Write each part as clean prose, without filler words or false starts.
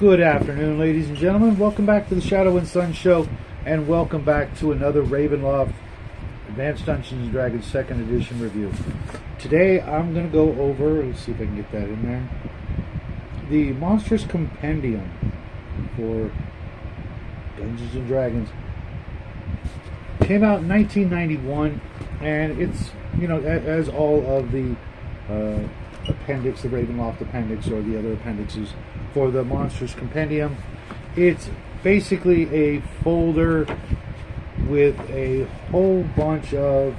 Good afternoon, ladies and gentlemen. Welcome back to the Shadow and Sun Show, and welcome back to another Ravenloft Advanced Dungeons & Dragons 2nd Edition review. Today, I'm going to go over, let's see if I can get that in there, the Monstrous Compendium for Dungeons & Dragons. Came out in 1991, and it's, you know, as all of the Appendix, the Ravenloft Appendix, or the other appendixes for the Monstrous Compendium. It's basically a folder with a whole bunch of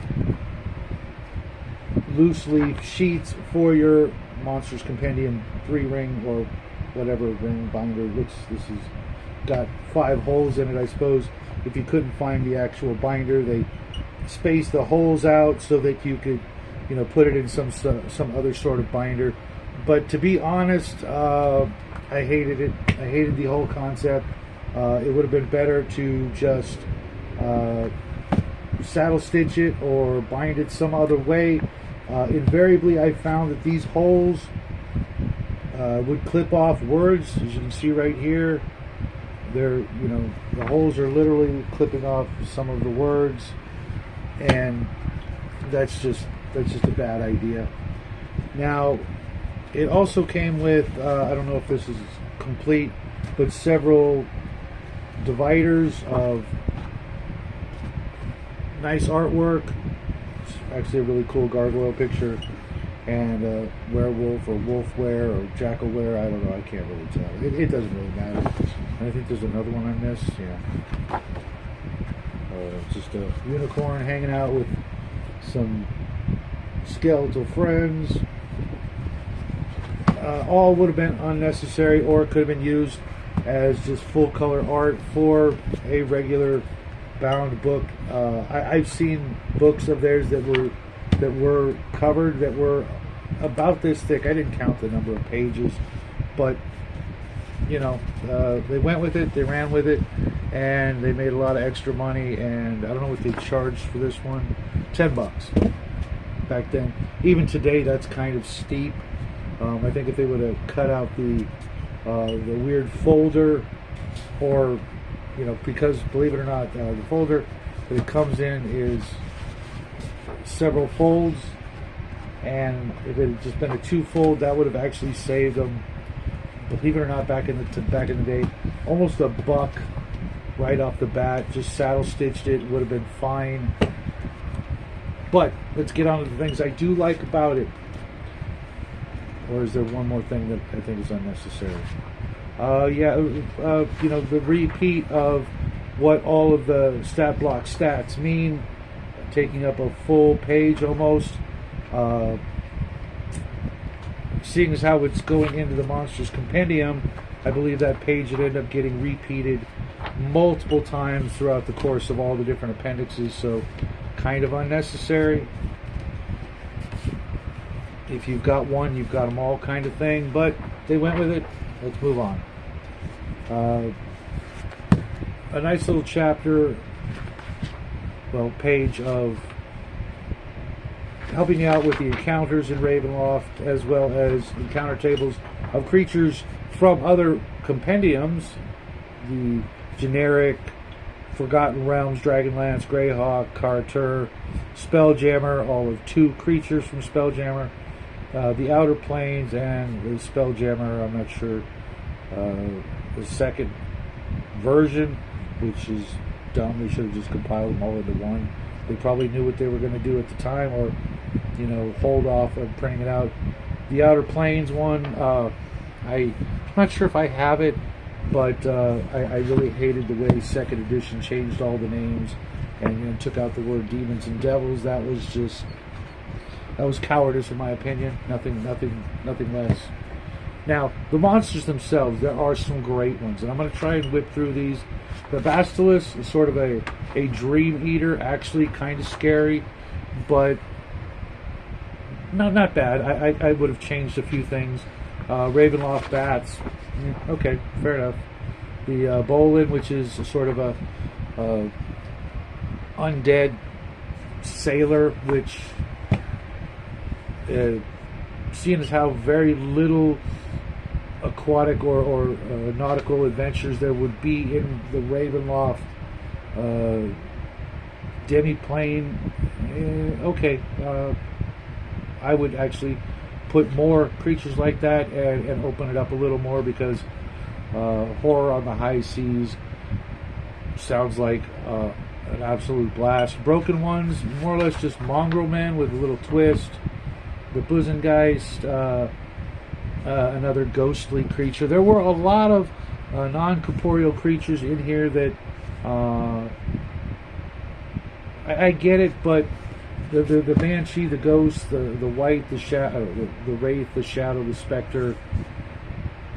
loose leaf sheets for your Monstrous Compendium 3-ring or whatever ring binder. This has got 5 holes in it, I suppose. If you couldn't find the actual binder, they spaced the holes out so that you could, you know, put it in some other sort of binder. But to be honest, I hated it. I hated the whole concept. It would have been better to just saddle stitch it or bind it some other way. Invariably, I found that these holes would clip off words. As you can see right here, they're, you know, the holes are literally clipping off some of the words, and that's just a bad idea. Now, it also came with, I don't know if this is complete, but several dividers of nice artwork. It's actually a really cool gargoyle picture, and werewolf or wolfware or jackalware. I don't know, I can't really tell. It doesn't really matter. And I think there's another one I missed. Yeah. Just a unicorn hanging out with some skeletal friends. All would have been unnecessary, or it could have been used as just full color art for a regular bound book. I've seen books of theirs that were covered that were about this thick. I didn't count the number of pages, but you know, they went with it, they ran with it, and they made a lot of extra money. And I don't know what they charged for this one. $10 back then. Even today, that's kind of steep. I think if they would have cut out the weird folder, or, you know, because believe it or not, the folder that it comes in is several folds, and if it had just been a 2-fold, that would have actually saved them, believe it or not, back in the day, almost $1 right off the bat. Just saddle stitched it, would have been fine. But let's get on to the things I do like about it. Or is there one more thing that I think is unnecessary? You know, the repeat of what all of the stat block stats mean, taking up a full page almost. Seeing as how it's going into the Monstrous Compendium, I believe that page would end up getting repeated multiple times throughout the course of all the different appendixes, so kind of unnecessary. If you've got one, you've got them all, kind of thing. But they went with it. Let's move on. A nice little chapter, well, page of helping you out with the encounters in Ravenloft, as well as encounter tables of creatures from other compendiums. The generic Forgotten Realms, Dragonlance, Greyhawk, Carter, Spelljammer, all of 2 creatures from Spelljammer. The Outer Planes and the Spelljammer, I'm not sure, the second version, which is dumb. They should have just compiled them all into one. They probably knew what they were going to do at the time, or, you know, hold off on printing it out. The Outer Planes one, I'm not sure if I have it, but I really hated the way 2nd edition changed all the names and, you know, took out the word demons and devils. That was cowardice, in my opinion. Nothing less. Now, the monsters themselves, there are some great ones, and I'm going to try and whip through these. The Basilisk is sort of a dream eater, actually kind of scary, but not bad. I would have changed a few things. Ravenloft bats, okay, fair enough. The Bolin, which is sort of a undead sailor, which seeing as how very little aquatic or nautical adventures there would be in the Ravenloft demi-plane. Okay, I would actually put more creatures like that and open it up a little more, because horror on the high seas sounds like an absolute blast. Broken Ones, more or less just mongrel men with a little twist. The Buzengeist, another ghostly creature. There were a lot of non-corporeal creatures in here that I get it, but the Banshee, the Ghost, the Wight, the Shadow, the Wraith, the Shadow, the Spectre,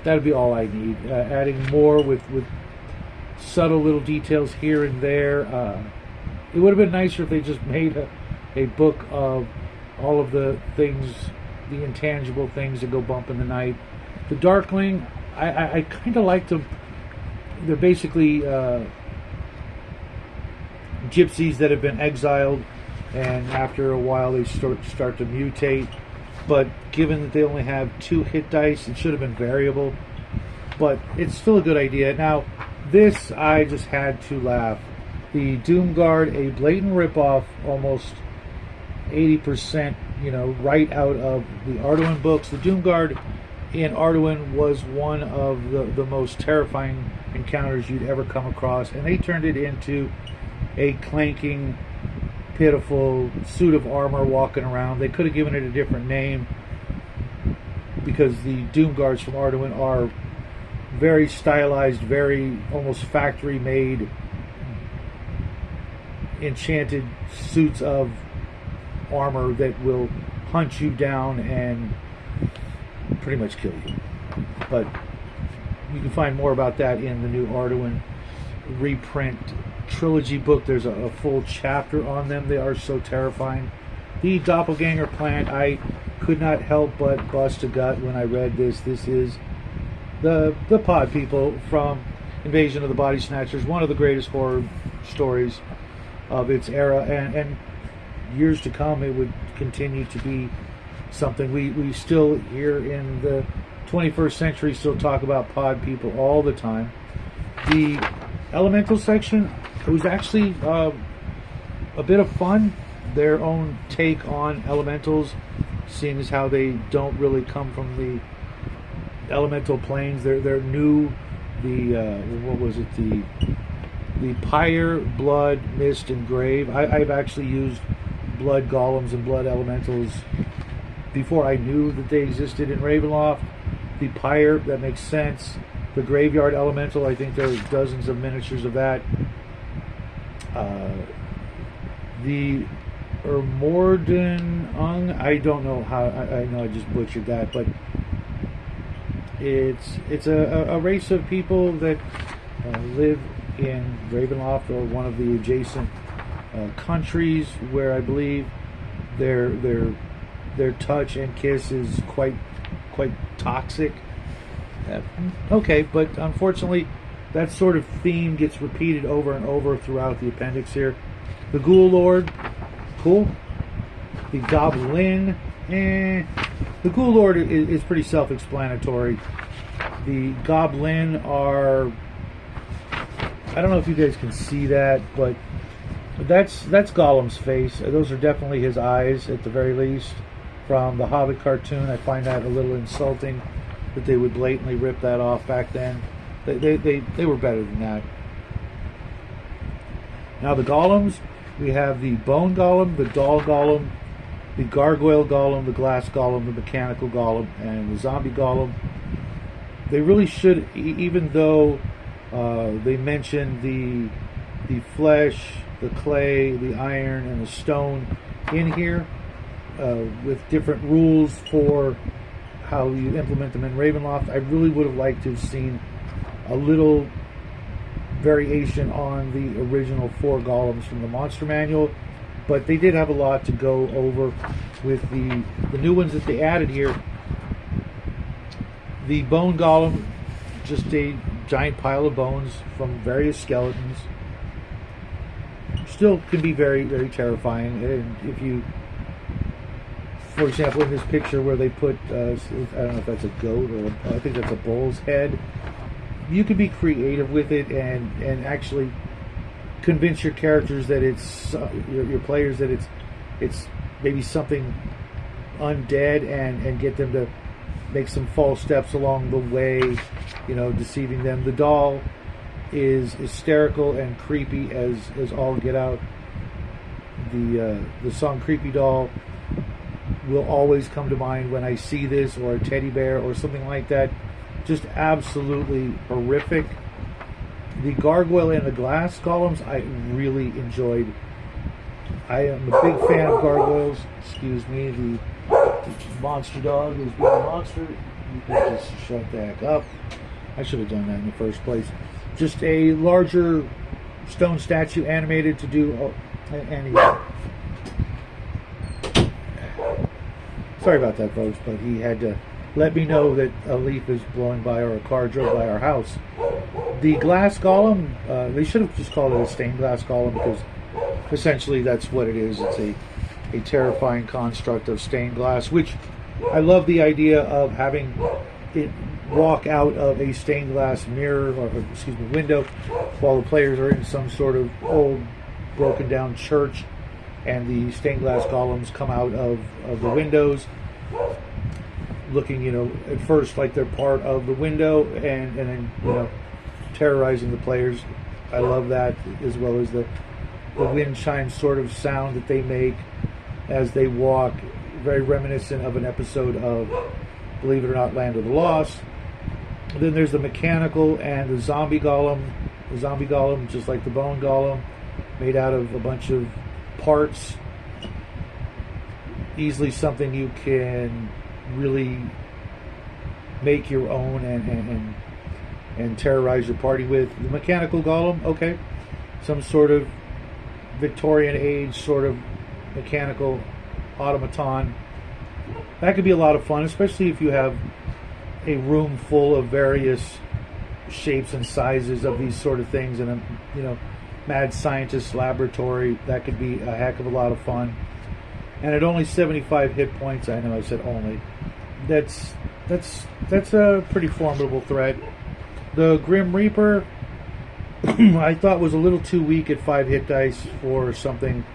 that'd be all I need. Adding more with subtle little details here and there. It would have been nicer if they just made a book of all of the things, the intangible things that go bump in the night. The Darkling, I kind of like them. They're basically gypsies that have been exiled, and after a while they start to mutate. But given that they only have 2 hit dice, it should have been variable. But it's still a good idea. Now, this I just had to laugh. The Doomguard, a blatant ripoff, almost 80%, right out of the Arduin books. The Doomguard in Arduin was one of the most terrifying encounters you'd ever come across, and they turned it into a clanking, pitiful suit of armor walking around. They could have given it a different name, because the Doomguards from Arduin are very stylized, very almost factory-made, enchanted suits of armor that will hunt you down and pretty much kill you. But you can find more about that in the new Arduin reprint trilogy book. There's a full chapter on them. They are so terrifying. The Doppelganger Plant, I could not help but bust a gut when I read this. This is the pod people from Invasion of the Body Snatchers, one of the greatest horror stories of its era, and years to come it would continue to be something we still here in the 21st century still talk about pod people all the time. The elemental section, it was actually a bit of fun, their own take on elementals, seeing as how they don't really come from the elemental planes. They're new. The what was it, the Pyre, Blood, Mist, and Grave. I've actually used Blood Golems and Blood Elementals before I knew that they existed in Ravenloft. The Pyre, that makes sense. The Graveyard Elemental, I think there are dozens of miniatures of that. The Morden, I don't know how, I know I just butchered that, but it's a race of people that live in Ravenloft or one of the adjacent countries, where I believe their touch and kiss is quite toxic. Okay, but unfortunately that sort of theme gets repeated over and over throughout the appendix here. The Ghoul Lord, cool. The Goblin, The Ghoul Lord is pretty self-explanatory. The Goblin are, I don't know if you guys can see that, but that's Golem's face. Those are definitely his eyes, at the very least, from the Hobbit cartoon. I find that a little insulting that they would blatantly rip that off back then. They were better than that. Now the Golems, we have the Bone Golem, the Doll Golem, the Gargoyle Golem, the Glass Golem, the Mechanical Golem, and the Zombie Golem. They really should, even though they mention the flesh, the clay, the iron, and the stone in here, with different rules for how you implement them in Ravenloft. I really would have liked to have seen a little variation on the original 4 golems from the monster manual, but they did have a lot to go over with the new ones that they added here. The Bone Golem, just a giant pile of bones from various skeletons. Still can be very, very terrifying, and if you for example, in this picture where they put, I don't know if that's a goat or I think that's a bull's head. You can be creative with it and actually convince your characters that it's your players that it's maybe something undead and get them to make some false steps along the way, deceiving them. The doll is hysterical and creepy as all get out. The song "Creepy Doll" will always come to mind when I see this, or a teddy bear or something like that. Just absolutely horrific. The gargoyle and the glass golems I really enjoyed. I am a big fan of gargoyles. Excuse me, the monster dog is being a monster. You can just shut the heck up. I should have done that in the first place. Just a larger stone statue animated to do anything. Sorry about that, folks, but he had to let me know that a leaf is blowing by or a car drove by our house. The glass golem, they should have just called it a stained glass golem, because essentially that's what it is. It's a terrifying construct of stained glass, which I love the idea of having it walk out of a stained glass mirror, or window, while the players are in some sort of old broken down church, and the stained glass golems come out of the windows, looking, at first like they're part of the window, and then, terrorizing the players. I love that, as well as the wind chime sort of sound that they make as they walk, very reminiscent of an episode of, believe it or not, Land of the Lost. Then there's the mechanical and the zombie golem. The zombie golem, just like the bone golem, made out of a bunch of parts. Easily something you can really make your own and terrorize your party with. The mechanical golem, okay, some sort of Victorian age sort of mechanical automaton. That could be a lot of fun, especially if you have a room full of various shapes and sizes of these sort of things in a mad scientist laboratory. That could be a heck of a lot of fun. And at only 75 hit points, I know I said only, that's a pretty formidable threat. The Grim Reaper I thought was a little too weak at 5 hit dice for something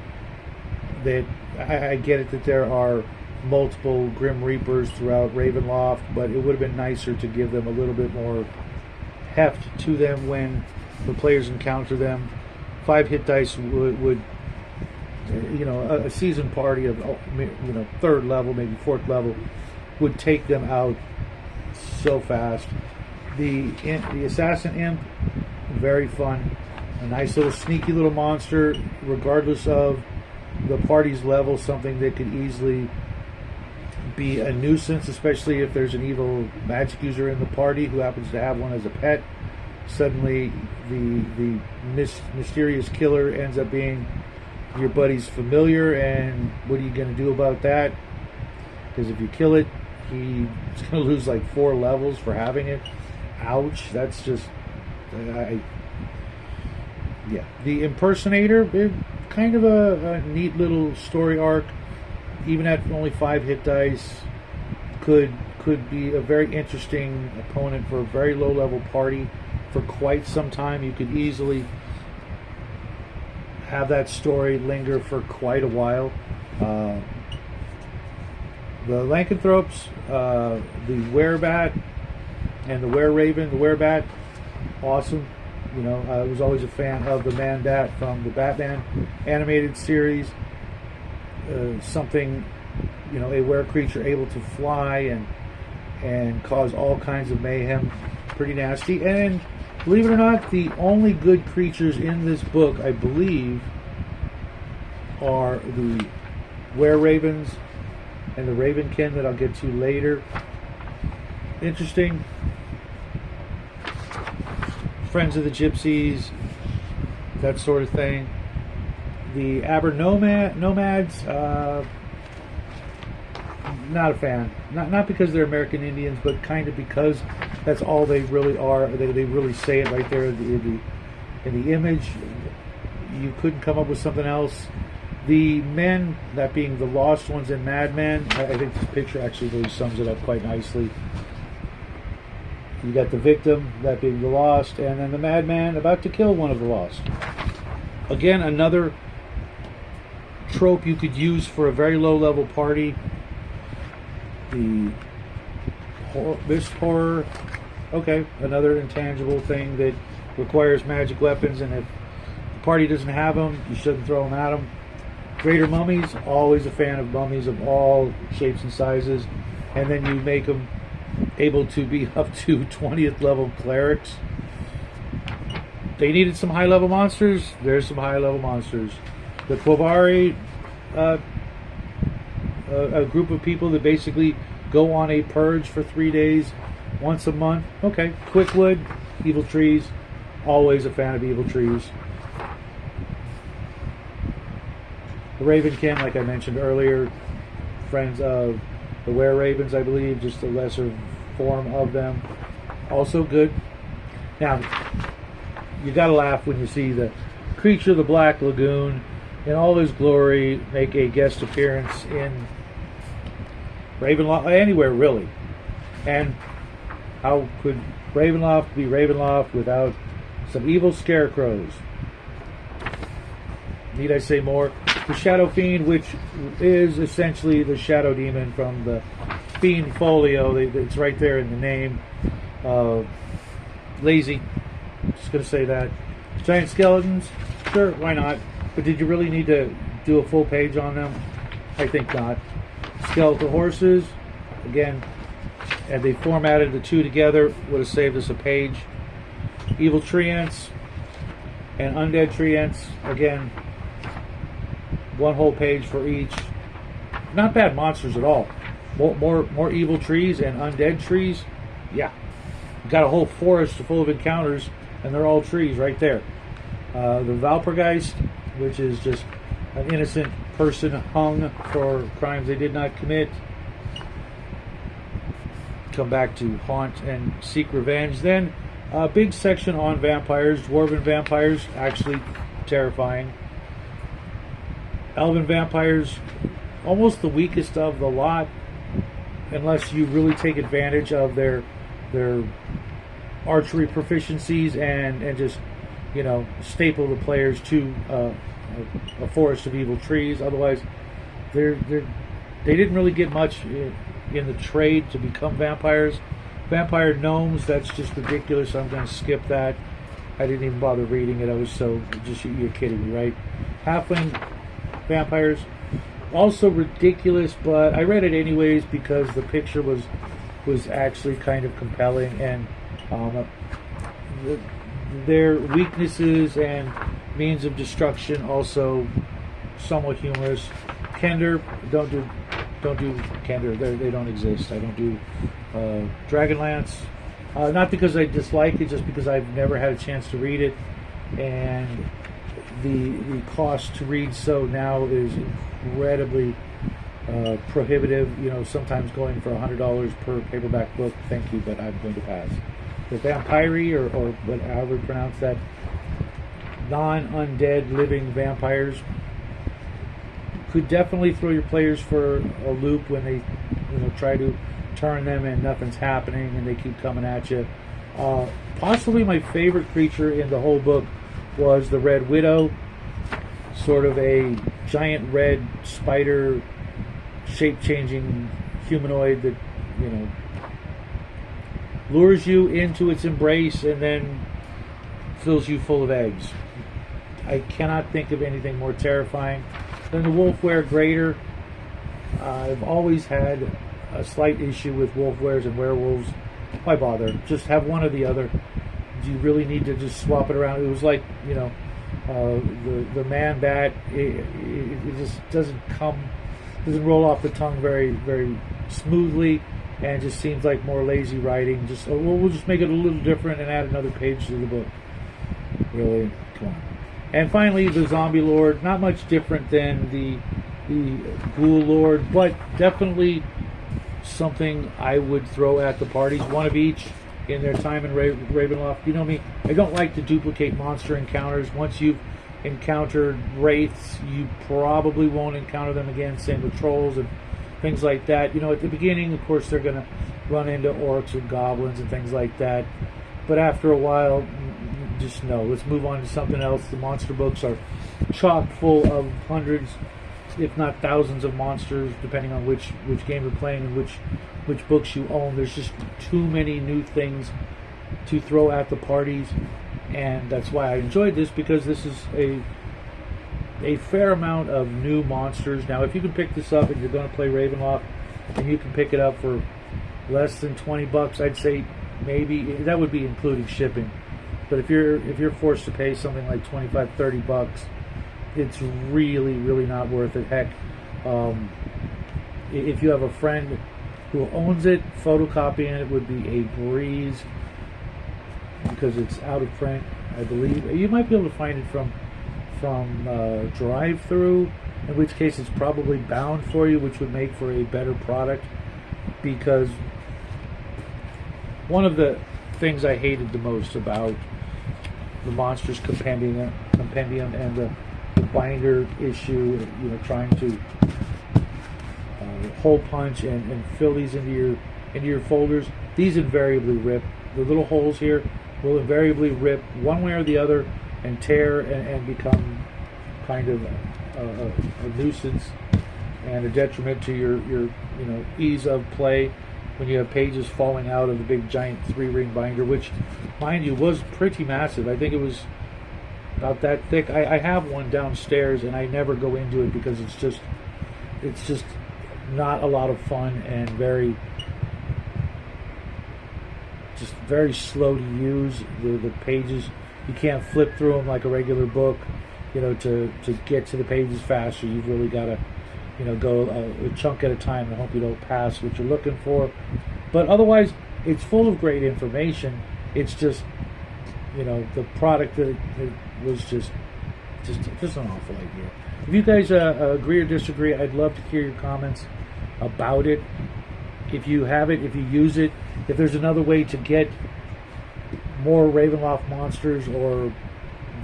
that I get it that there are multiple Grim Reapers throughout Ravenloft, but it would have been nicer to give them a little bit more heft to them when the players encounter them. 5 hit dice would a seasoned party of 3rd level, maybe 4th level, would take them out so fast. The Assassin Imp, very fun. A nice little sneaky little monster, regardless of the party's level, something that could easily be a nuisance, especially if there's an evil magic user in the party who happens to have one as a pet. Suddenly the mysterious killer ends up being your buddy's familiar, and what are you going to do about that? Because if you kill it, he's going to lose like 4 levels for having it. Ouch. That's just yeah. The Impersonator, kind of a neat little story arc, even at only 5 hit dice, could be a very interesting opponent for a very low level party for quite some time. You could easily have that story linger for quite a while. The Lycanthropes, the Werebat and the Were-Raven. The Werebat, awesome. I was always a fan of the Man-Bat from the Batman animated series. Something, a were-creature able to fly and cause all kinds of mayhem. Pretty nasty. And believe it or not, the only good creatures in this book, I believe, are the Were-Ravens and the Ravenkin that I'll get to later. Interesting. Friends of the Gypsies, that sort of thing. The Nomads, not a fan. Not because they're American Indians, but kind of because that's all they really are. They really say it right there in the image. You couldn't come up with something else. The men, that being the lost ones and madmen, I think this picture actually really sums it up quite nicely. You got the victim, that being the lost, and then the madman about to kill one of the lost. Again, another trope you could use for a very low level party. This horror, okay, another intangible thing that requires magic weapons, and if the party doesn't have them, you shouldn't throw them at them. Greater mummies, always a fan of mummies of all shapes and sizes, and then you make them able to be up to 20th level clerics. They needed some high level monsters. There's some high level monsters. The Quavari, a group of people that basically go on a purge for 3 days, once a month. Okay, Quickwood, evil trees. Always a fan of evil trees. The Ravenkin, like I mentioned earlier, friends of the Were Ravens, I believe, just a lesser form of them. Also good. Now, you gotta laugh when you see the creature of the Black Lagoon in all his glory make a guest appearance in Ravenloft, anywhere really. And how could Ravenloft be Ravenloft without some evil scarecrows? Need I say more? The Shadow Fiend, which is essentially the Shadow Demon from the Fiend Folio. It's right there in the name. Lazy. Just going to say that. Giant skeletons? Sure, why not? But did you really need to do a full page on them? I think not. Skeletal horses, again, and they formatted the two together, would have saved us a page. Evil treants and undead treants, again, one whole page for each. Not bad monsters at all. More evil trees and undead trees. Yeah, got a whole forest full of encounters, and they're all trees right there. The Valpergeist, which is just an innocent person hung for crimes they did not commit. Come back to haunt and seek revenge. Then a big section on vampires, dwarven vampires, actually terrifying. Elven vampires, almost the weakest of the lot, unless you really take advantage of their archery proficiencies and just, you know, staple the players to a forest of evil trees. Otherwise, they didn't really get much in the trade to become vampires. Vampire gnomes, that's just ridiculous. I'm going to skip that. I didn't even bother reading it. I was so just, you're kidding me, right? Halfling vampires, also ridiculous, but I read it anyways because the picture was actually kind of compelling, and their weaknesses and means of destruction also somewhat humorous. Kender, don't do Kender. They don't exist. I don't do Dragonlance. Not because I dislike it, just because I've never had a chance to read it, and the cost to read so now is incredibly prohibitive. You know, sometimes going for $100 per paperback book. Thank you, but I'm going to pass. The Vampiri, or however you pronounce that, non-undead living vampires, could definitely throw your players for a loop when they, you know, try to turn them and nothing's happening and they keep coming at you. Possibly my favorite creature in the whole book was the Red Widow, sort of a giant red spider, shape-changing humanoid that, you know, lures you into its embrace and then fills you full of eggs. I cannot think of anything more terrifying than the Wolfware Greater. I've always had a slight issue with Wolfwares and werewolves. Why bother? Just have one or the other. Do you really need to just swap it around? It was like, you know, the man bat. It just doesn't roll off the tongue very, very smoothly, and just seems like more lazy writing. Just we'll just make it a little different and add another page to the book. Really, come on. And finally, the Zombie Lord. Not much different than the Ghoul Lord, but definitely something I would throw at the parties. One of each in their time in Ravenloft. You know me, I don't like to duplicate monster encounters. Once you've encountered wraiths, you probably won't encounter them again. Same with trolls and things like that. You know, at the beginning, of course, they're going to run into orcs and goblins and things like that. But after a while, just no. Let's move on to something else. The monster books are chock full of hundreds, if not thousands, of monsters, depending on which game you're playing and which books you own. There's just too many new things to throw at the parties, and that's why I enjoyed this, because this is a fair amount of new monsters. Now, if you can pick this up and you're going to play Ravenloft, and you can pick it up for less than $20, I'd say maybe that would be including shipping. But if you're forced to pay something like $25-30, it's really, really not worth it. Heck, if you have a friend who owns it, photocopying it would be a breeze, because it's out of print, I believe. You might be able to find it from drive-through, in which case it's probably bound for you, which would make for a better product. Because one of the things I hated the most about the Monsters Compendium and the binder issue, you know, trying to hole punch and fill these into your folders, these invariably rip. The little holes here will invariably rip one way or the other and tear and become kind of a nuisance and a detriment to your ease of play when you have pages falling out of the big giant 3-ring binder, which, mind you, was pretty massive. I think it was about that thick. I have one downstairs, and I never go into it because it's just not a lot of fun and very slow to use. The pages, you can't flip through them like a regular book. You know, to get to the pages faster, you've really got to, you know, go a chunk at a time and hope you don't pass what you're looking for. But otherwise, it's full of great information. It's just, you know, the product that it was just an awful idea. If you guys agree or disagree, I'd love to hear your comments about it. If you have it, if you use it, if there's another way to get more Ravenloft monsters, or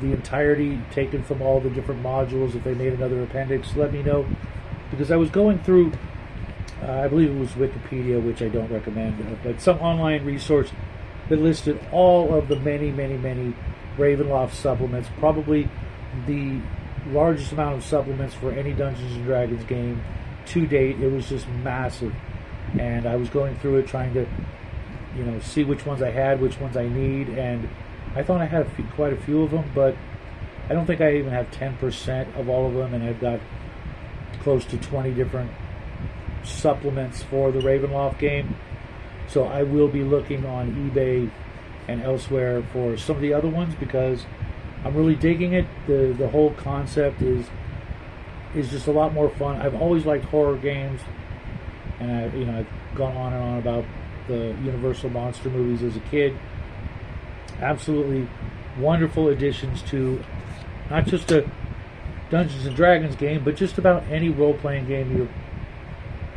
the entirety taken from all the different modules, if they made another appendix, let me know. Because I was going through, I believe it was Wikipedia, which I don't recommend, but some online resource that listed all of the many Ravenloft supplements, probably the largest amount of supplements for any Dungeons and Dragons game to date. It was just massive, and I was going through it trying to, you know, see which ones I had, which ones I need, and I thought I had quite a few of them, but I don't think I even have 10% of all of them, and I've got close to 20 different supplements for the Ravenloft game. So I will be looking on eBay and elsewhere for some of the other ones, because I'm really digging it. The whole concept is just a lot more fun. I've always liked horror games, and I've gone on and on about the Universal monster movies as a kid. Absolutely wonderful additions to not just a Dungeons and Dragons game, but just about any role-playing game you're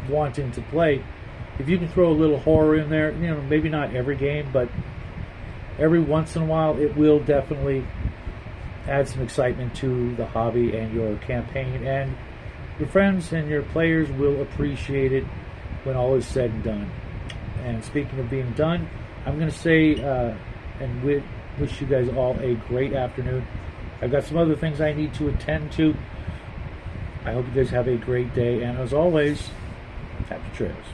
wanting to play. If you can throw a little horror in there, you know, maybe not every game, but every once in a while, it will definitely add some excitement to the hobby and your campaign, and your friends and your players will appreciate it when all is said and done. And speaking of being done, I'm going to say and wish you guys all a great afternoon. I've got some other things I need to attend to. I hope you guys have a great day, and as always, happy trails.